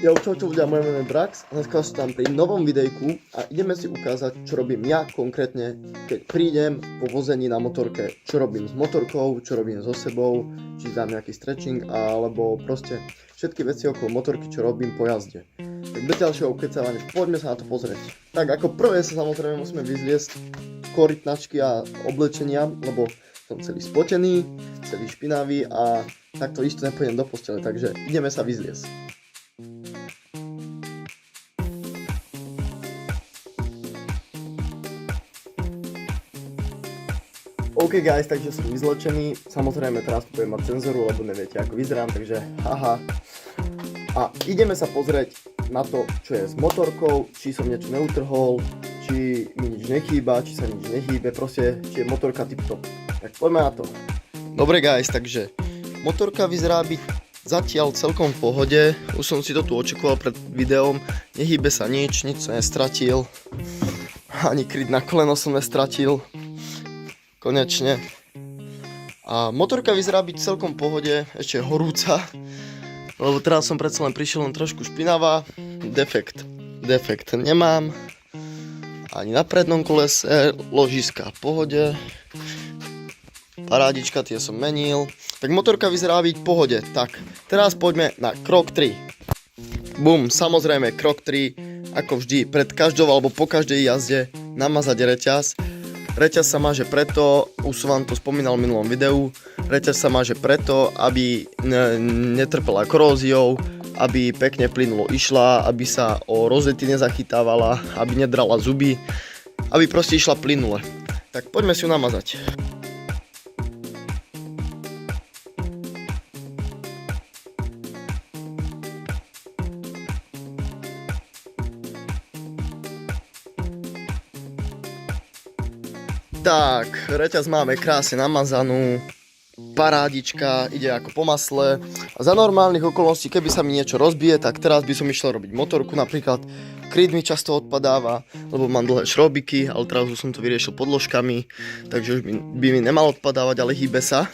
Čau ľudia, moje meno je Brax a dneska som tam pri novom videjku a ideme si ukázať, čo robím ja konkrétne, keď prídem po vození na motorke, čo robím s motorkou, čo robím so sebou, či dám nejaký stretching, alebo proste všetky veci okolo motorky, čo robím po jazde. Tak bez ďalšieho ukecávania, poďme sa na to pozrieť. Tak ako prvé sa samozrejme musíme vyzliesť korytnačky a oblečenia, lebo som celý spotený, celý špinavý a takto isto nepôjdem do postele, takže ideme sa vyzliesť. OK guys, takže som vyzlečený, samozrejme teraz budem mať cenzoru, lebo neviete ako vyzerám, takže haha. A ideme sa pozrieť na to, čo je s motorkou, či som niečo neutrhol, či mi nič nechýba, či sa nič nehýbe, proste či je motorka tip-top. Tak poďme na to. Dobre guys, takže motorka vyzerá byť zatiaľ celkom v pohode, už som si to tu očakoval pred videom, nehýbe sa nič som nestratil, ani kryt na koleno som nestratil. Konečne. A motorka vyzerá byť celkom v pohode, ešte je horúca, lebo teraz som predsa len prišiel len trošku špinavá. Defekt nemám, ani na prednom kolese, ložiska v pohode, parádička, tie som menil, tak motorka vyzerá byť v pohode. Tak, teraz poďme na krok 3. Bum, samozrejme krok 3, ako vždy, pred každou alebo po každej jazde namazať reťaz. Reťaz sa máže preto, už som vám to spomínal v minulom videu, reťaz sa máže preto, aby netrpela koróziou, aby pekne plynulo išla, aby sa o rozety nezachytávala, aby nedrala zuby, aby proste išla plynule. Tak poďme si ju namazať. Tak, reťaz máme krásne namazanú, parádička, ide ako po masle. A za normálnych okolností, keby sa mi niečo rozbije, tak teraz by som išiel robiť motorku, napríklad kryt mi často odpadáva, lebo mám dlhé šrobiky, ale teraz už som to vyriešil podložkami, takže už by mi nemal odpadávať, ale hýbe sa.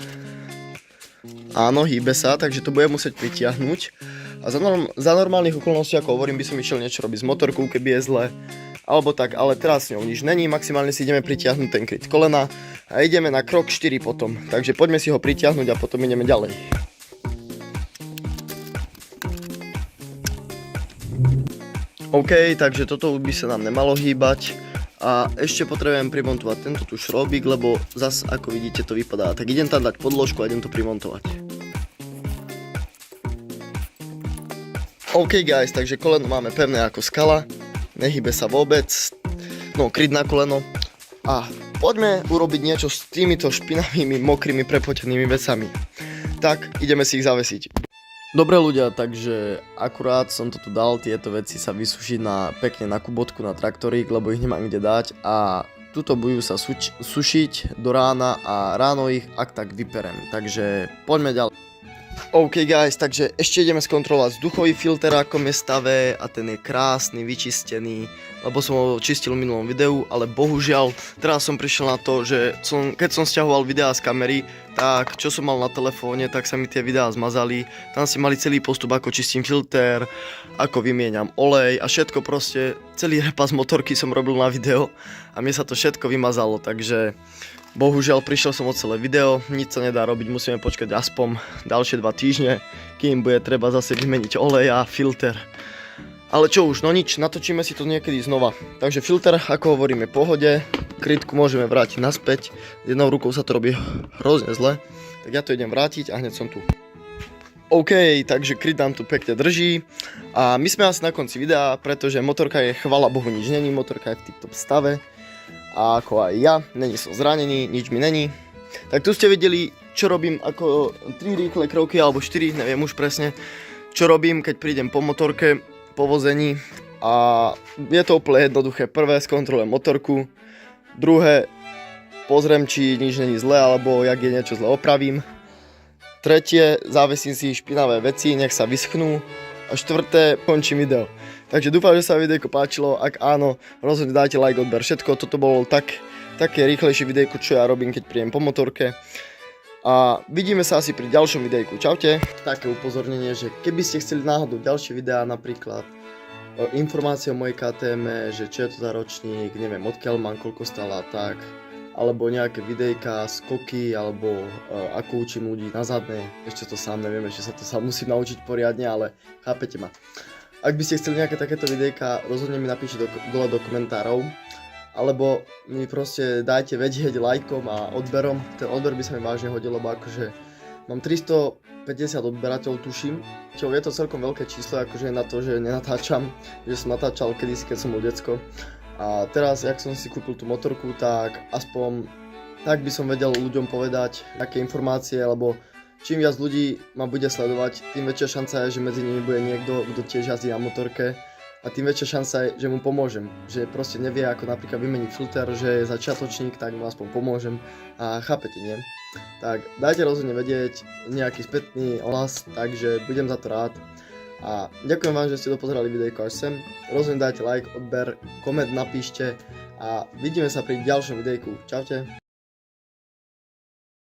Áno, hýbe sa, takže to budem musieť pritiahnuť. A za normálnych okolností, ako hovorím, by som išiel niečo robiť s motorkou, keby je zle. Alebo tak, ale teraz s ňou nič není, maximálne si ideme pritiahnuť ten kryt kolena a ideme na krok 4 potom. Takže poďme si ho pritiahnuť a potom ideme ďalej. OK, takže toto by sa nám nemalo hýbať a ešte potrebujem primontovať tento tu šrobík, lebo zas ako vidíte to vypadá. Tak idem tam dať podložku a idem to primontovať. OK guys, takže koleno máme pevné ako skala. Nehybe sa vôbec, no kryt na koleno a poďme urobiť niečo s týmito špinavými, mokrými, prepotenými vecami. Tak, ideme si ich zavesiť. Dobre ľudia, takže akurát som to tu dal, tieto veci sa vysušiť pekne na kubotku, na traktorík, lebo ich nemám kde dať a tuto budú sa sušiť do rána a ráno ich ak tak vyperem, takže poďme ďalej. OK guys, takže ešte ideme skontrolovať vzduchový filter, akom je stave a ten je krásny, vyčistený, lebo som ho čistil v minulom videu, ale bohužiaľ teraz som prišiel na to, že keď som sťahoval videá z kamery, tak čo som mal na telefóne, tak sa mi tie videá zmazali, tam si mali celý postup, ako čistím filter, ako vymieňam olej a všetko proste, celý repas motorky som robil na video a mne sa to všetko vymazalo, takže bohužiaľ prišiel som o celé video, nič sa nedá robiť, musíme počkať aspoň ďalšie 2 týždne, kým bude treba zase vymeniť olej a filter. Ale čo už, no nič, natočíme si to niekedy znova. Takže filter, ako hovoríme, pohode, krytku môžeme vrátiť naspäť, jednou rukou sa to robí hrozne zle, tak ja to idem vrátiť a hneď som tu. OK, takže kryt nám tu pekne drží a my sme asi na konci videa, pretože motorka je, chvala Bohu, nič není, motorka je v tip-top stave. A ako aj ja, není som zranený, nič mi není. Tak tu ste videli, čo robím ako 3 rýchle kroky, alebo 4, neviem už presne, čo robím, keď prídem po motorke, po vození. A je to úplne jednoduché. Prvé, skontrolujem motorku. Druhé, pozriem, či nič není zle, alebo jak je niečo zle, opravím. Tretie, zavesím si špinavé veci, nech sa vyschnú. A štvrté, končím video. Takže dúfam, že sa videjko páčilo, ak áno, rozhodne dajte like, odber, všetko. Toto bolo také rýchlejšie videjko, čo ja robím, keď prídem po motorke. A vidíme sa asi pri ďalšom videjku. Čaute. Také upozornenie, že keby ste chceli náhodou ďalšie videá, napríklad informácie o mojej KTM, že čo je to za ročník, neviem odkiaľ mám, koľko stála tak, alebo nejaké videjka, skoky, alebo ako učím ľudí na zadné, ešte to sám neviem, ešte sa to sám musím naučiť poriadne, ale chápete ma. Ak by ste chceli nejaké takéto videjka, rozhodne mi napíšte dole do komentárov, alebo mi proste dajte vedieť lajkom a odberom. Ten odber by sa mi vážne hodil, lebo akože mám 350 odberateľov, tuším, čo je to celkom veľké číslo, akože na to, že nenatáčam, že som natáčal kedysi, keď som bol decko. A teraz, jak som si kúpil tú motorku, tak aspoň tak by som vedel ľuďom povedať aké informácie, lebo čím viac ľudí ma bude sledovať, tým väčšia šanca je, že medzi nimi bude niekto, kto tiež jazdí na motorke. A tým väčšia šanca je, že mu pomôžem, že proste nevie ako napríklad vymeniť filter, že je začiatočník, tak mu aspoň pomôžem a chápete, nie? Tak dajte rozhodne vedieť nejaký spätný ohlas, takže budem za to rád. A ďakujem vám, že ste dopozerali videjko až sem, rozhodne dajte like, odber, koment napíšte a vidíme sa pri ďalšom videjku. Čaute.